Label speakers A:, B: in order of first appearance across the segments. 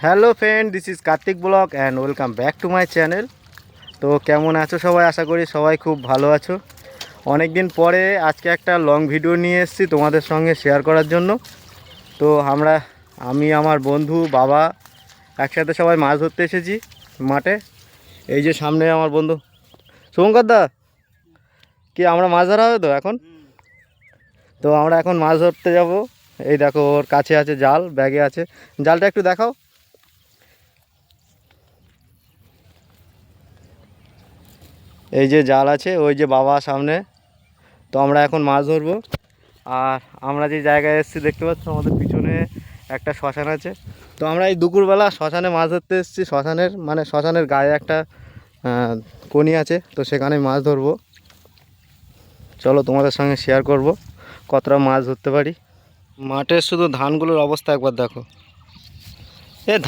A: Hello friend, this is Kartik blog and welcome back to my channel. তো কেমন আছো সবাই? আশা করি সবাই খুব ভালো আছো। অনেক দিন পরে আজকে একটা লং ভিডিও নিয়ে এসেছি তোমাদের সঙ্গে শেয়ার করার জন্য। তো আমি আমার বন্ধু বাবা একসাথে সবাই মাছ ধরতে এসেছি মাঠে। এই যে সামনে আমার বন্ধু শুভঙ্কর দা, কি আমরা মাছ ধরা হবে তো এখন? তো আমরা এখন মাছ ধরতে যাব। এই দেখো ওর কাছে আছে জাল, ব্যাগে আছে। জালটা একটু দেখাও। এই যে জাল আছে, ওই যে বাবা সামনে। তো আমরা এখন মাছ ধরবো। আর আমরা যে জায়গায় এসেছি দেখতে পাচ্ছ আমাদের পিছনে একটা শ্মশান আছে। তো আমরা এই দুপুরবেলা শ্মশানে মাছ ধরতে এসেছি। শ্মশানের গায়ে একটা কনি আছে, তো সেখানে মাছ ধরবো। চলো তোমাদের সঙ্গে শেয়ার করব কতটা মাছ ধরতে পারি। মাঠের শুধু ধানগুলোর অবস্থা একবার দেখো।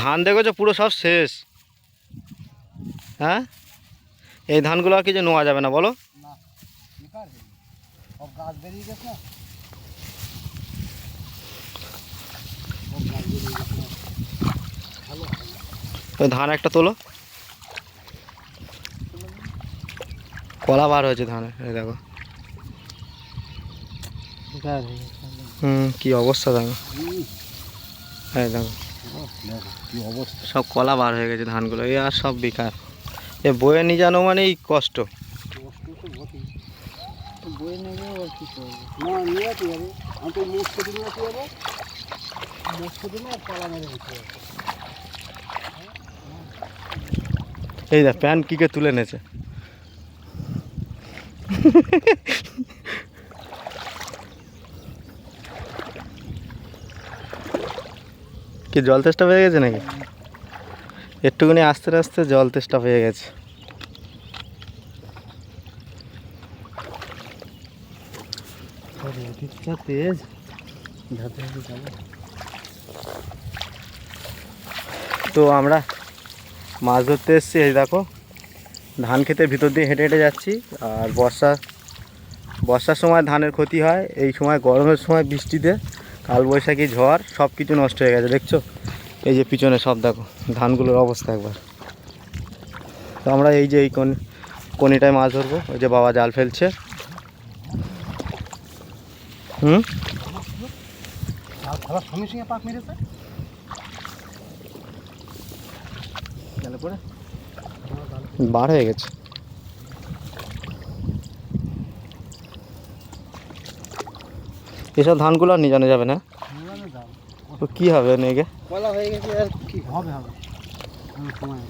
A: ধান দেখেছো পুরো সব শেষ। হ্যাঁ, এই ধানগুলো আর কি যে নোয়া যাবে না বলো? ধান একটা তোলো, কলা বার হয়েছে ধানের। এই দেখো কি অবস্থা দেখো। এই দেখো সব কলা বার হয়ে গেছে ধানগুলো। এই আর সব বেকার। বয়ে নিয়ে জানো মানে এই কষ্ট। এই দেখ প্যান্ট কিকে তুলে নেছে। কি জল তেষ্টা পেয়ে গেছে নাকি? একটুখানি আস্তে আস্তে জল তেষ্টা পেয়ে গেছে। তো আমরা মাছ ধরতে এসেছি। এই দেখো ধান ক্ষেতের ভিতর দিয়ে হেঁটে হেঁটে যাচ্ছি। আর বর্ষার সময় ধানের ক্ষতি হয়, এই সময় গরমের সময় বৃষ্টিতে কালবৈশাখী ঝড় সব কিছু নষ্ট হয়ে গেছে। দেখছো এই যে পিছনে সব দেখো ধানগুলোর অবস্থা একবার। তো আমরা এই যে এই কনিটায় মাছ ধরবো। ওই যে বাবা জাল ফেলছে। বার হয়ে গেছে। এসব ধানগুলো আর নিয়ে জানা যাবে না। তো কি হবে নেগে বলা হয়ে গেছে, আর কি হবে হবে সময়।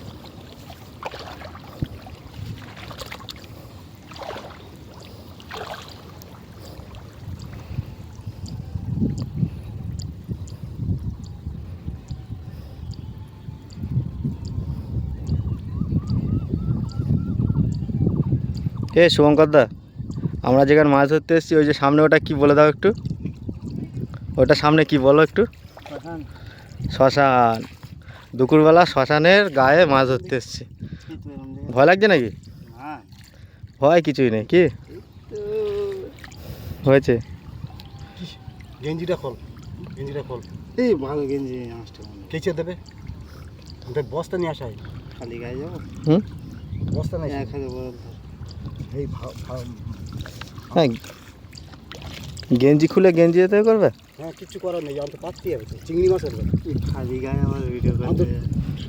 A: শুভঙ্কর দা, আমরা যেখানে মাছ ধরতে এসেছি ওই যে সামনে ওটা কি বলে দাও একটু। ওটা সামনে কি বলো একটু? শ্মশান। দুপুরবেলা শ্মশানের গায়ে মাছ ধরতে এসেছি। ভয় লাগছে নাকি? ভয় কিছুই নেই। কি হয়েছে?
B: গেঞ্জিটা খোল, গেঞ্জিটা খোল। এই ভালো গেঞ্জি কেচে দেবে। বস্তা নিয়ে আসা খালি গায়ে যাবো। বস্তা নেই এই
A: হ্যাঁ, গেঞ্জি খুলে গেঞ্জি যেতে করবে।
B: হ্যাঁ, কিছু করার নেই। আমি তো পাচ্ছি চিংড়ি মাছ হবে খালি গায়ে আমার ভিডিও করতে।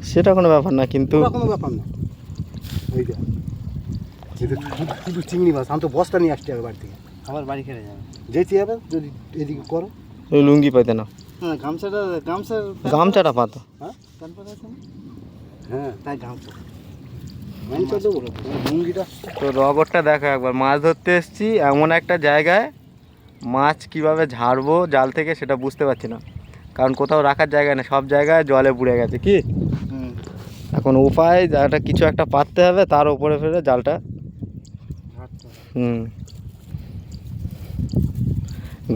A: সেটা কোনো ব্যাপার না, কিন্তু
B: কোনো ব্যাপার না। ওই যা শুধু চিংড়ি মাছ। আমি তো বস্তা নিয়ে আসছি বাড়ি থেকে। আবার বাড়ি খেলে যাবে যেতে হবে যদি এদিকে করো।
A: ওই লুঙ্গি পাইতে না।
B: হ্যাঁ,
A: গামছাটা পাতো।
B: হ্যাঁ, হ্যাঁ, তাই গামছা দেবো লুঙ্গিটা।
A: তো রগরটা দেখো একবার। মাছ ধরতে এসেছি এমন একটা জায়গায়, মাছ কিভাবে ঝাড়বো জাল থেকে সেটা বুঝতে পারছি না। কারণ কোথাও রাখার জায়গা নেই, সব জায়গায় জলে বুড়ে গেছে। কি এখন উপায়? জায়গাটা কিছু একটা পাততে হবে, তার উপরে ফেলে জালটা।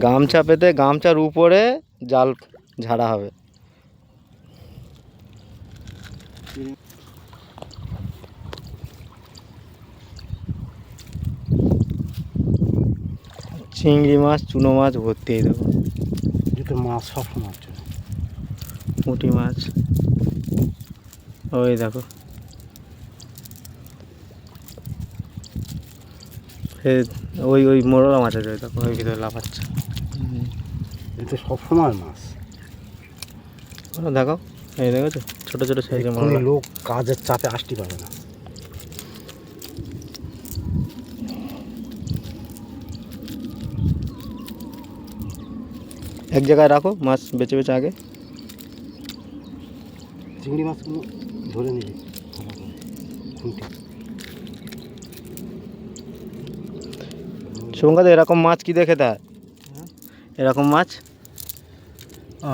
A: গামছা পেতে গামছার উপরে জাল ঝাড়া হবে। চিংড়ি মাছ, চুনো মাছ ভর্তি। এই দেখো
B: মাছ সব সময়
A: পুঁটি মাছ। ওই দেখো ওই ওই মোরলা মাছ আছে, ওই দেখো ওই ভিতরে লাফাচ্ছে।
B: এটা সবসময় মাছ।
A: দেখো এই দেখেছো ছোটো ছোটো সাইজের মোরলা।
B: লোক কাজের চাপে আসতে পারে না।
A: এক জায়গায় রাখো মাছ বেছে বেছে আগে।
B: চিংড়ি মাছগুলো ধরে নিবি খুঁটি।
A: শুভঙ্কাদা এরকম মাছ কি দেখে দেয়? এরকম মাছ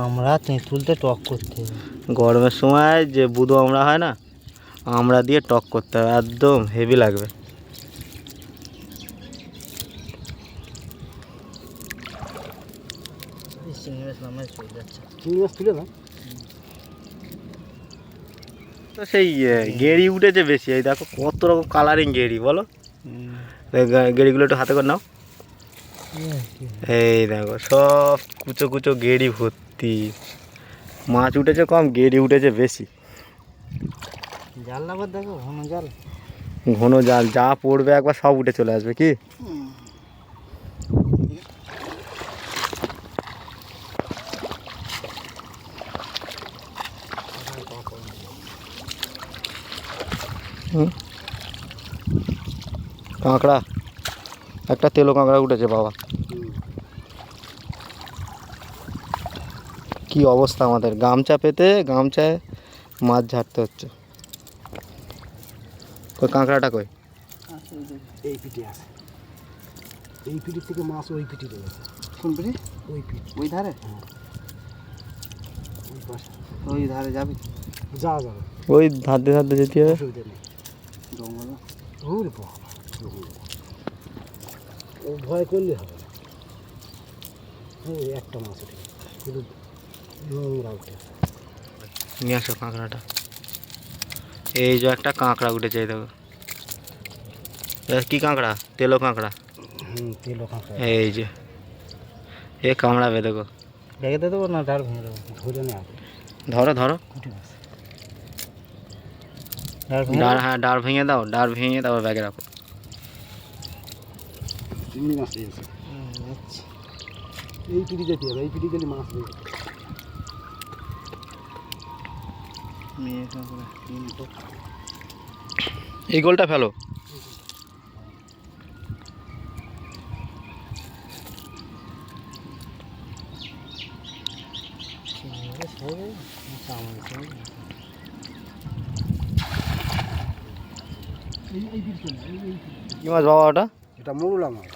B: আমরা তেঁতুলতে টক করতে হবে।
A: গরমের সময় যে বুদো আমরা হয় না, আমরা দিয়ে টক করতে হবে, একদম হেভি লাগবে।
B: চিংড়ি মাছ তুলে না
A: তো সেই গেঁড়ি উঠেছে বেশি। এই দেখো কত রকম কালারিং গেঁড়ি বলো। গেঁড়িগুলো একটু হাতে করে নাও। এই দেখো সব কুচো কুচো গেঁড়ি ভর্তি। মাছ উঠেছে কম, গেঁড়ি উঠেছে বেশি।
B: জাল লাগার দেখো ঘন জাল।
A: ঘন জাল যা পড়বে একবার সব উঠে চলে আসবে কি। কাঁকড়া, একটা তেলো কাঁকড়া উঠেছে বাবা। কি অবস্থা আমাদের, গামছা পেতে গামছায় মাছ ঝাড়তে হচ্ছে। কই কাঁকড়াটা কই?
B: এই পিঠে আছে, এই পিঠি থেকে মাছ ওই পিঠি রয়েছে। কোন পিঠি? ওই পিঠ, ওই ধারে। হ্যাঁ ওই পাশে, ওই ধারে যাবি? যাওয়া যাবে,
A: ওই ধারতে ধারতে যেতে হবে।
B: অসুবিধা নেই। জঙ্গল ওরে বাবা, ও ভয় করলে হবে না। ওই একটা মাছ উঠে শুধু নোংরা উঠে।
A: নিয়ে আসো কাঁকড়াটা। এই যে একটা কাঁকড়া উঠেছে, এই দেখো। কি কাঁকড়া? তেলো কাঁকড়া।
B: তেলো কাঁকড়া।
A: এই যে এ কামড়াবে দেখো।
B: দেখে তো দেবো না, ডার ভেঙে দেবো। ধরে নে আগে,
A: ধরো ধরো।
B: কুটি মাছ
A: ডার, হ্যাঁ ডার ভেঙে দাও, ডার ভেঙে তারপর ব্যাগে রাখো।
B: চিংড়ি মাছ দিয়েছে। এই পিঠি যেতে হবে, এই পিঠি গেলে মাছ দেবে।
A: এই গোলটা ফেলো। কি মাছ বাবা ওটা?
B: এটা মোরলা মাছ।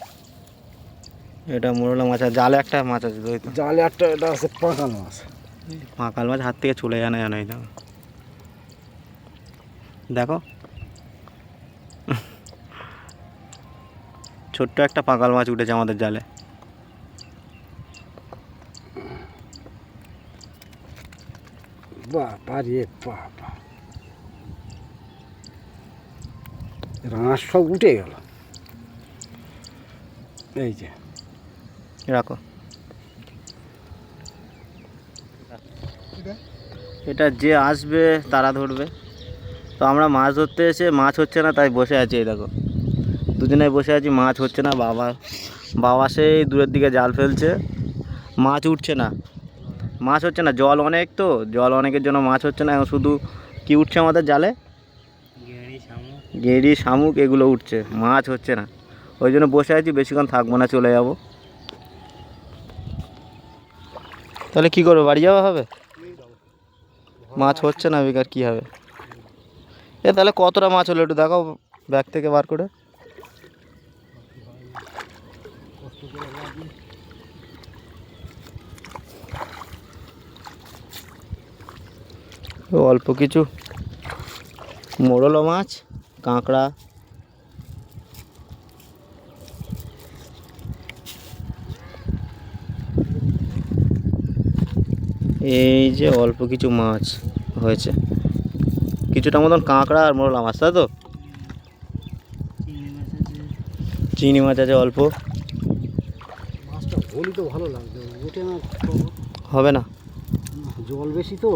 A: এটা মোরলা মাছ। আর জালে একটা মাছ আছে ওই তো।
B: জালে একটা, এটা আছে পাঁকাল মাছ।
A: পাঁকাল মাছ হাত থেকে চলে জানা জানাই দেখো। দেখো ছোট্ট একটা পাঁকাল মাছ উঠেছে আমাদের জালে।
B: বাবা রে বাবা, রাঁশ সব উঠে গেল। এই যে
A: রাখো। এটা যে আসবে তারা ধরবে। তো আমরা মাছ ধরতে এসে মাছ হচ্ছে না, তাই বসে আছি। এই দেখো দুজনে বসে আছি, মাছ হচ্ছে না। বাবা সেই দূরের দিকে জাল ফেলছে, মাছ উঠছে না, মাছ হচ্ছে না। জল অনেক, তো জল অনেকের জন্য মাছ হচ্ছে না। এখন শুধু কি উঠছে আমাদের জালে? গেঁড়ি, শামুক এগুলো উঠছে, মাছ হচ্ছে না। ওই জন্য বসে আছি, বেশিক্ষণ থাকবো না, চলে যাব। তাহলে কি করবে, বাড়ি যাওয়া হবে? মাছ হচ্ছে না, বেকার কী হবে? এ তাহলে কতটা মাছ হলো একটু দেখাও ব্যাগ থেকে বার করে। অল্প কিছু মোরলা মাছ, কাঁকড়া, এই যে অল্প কিছু মাছ হয়েছে, কিছুটা মতন কাঁকড়া আর মোরলা মাছ, তাই তো? চিংড়ি মাছ আছে অল্প।
B: মাছটা হলি তো ভালো লাগবে, ওঠে না।
A: হবে না,
B: জল বেশি তো।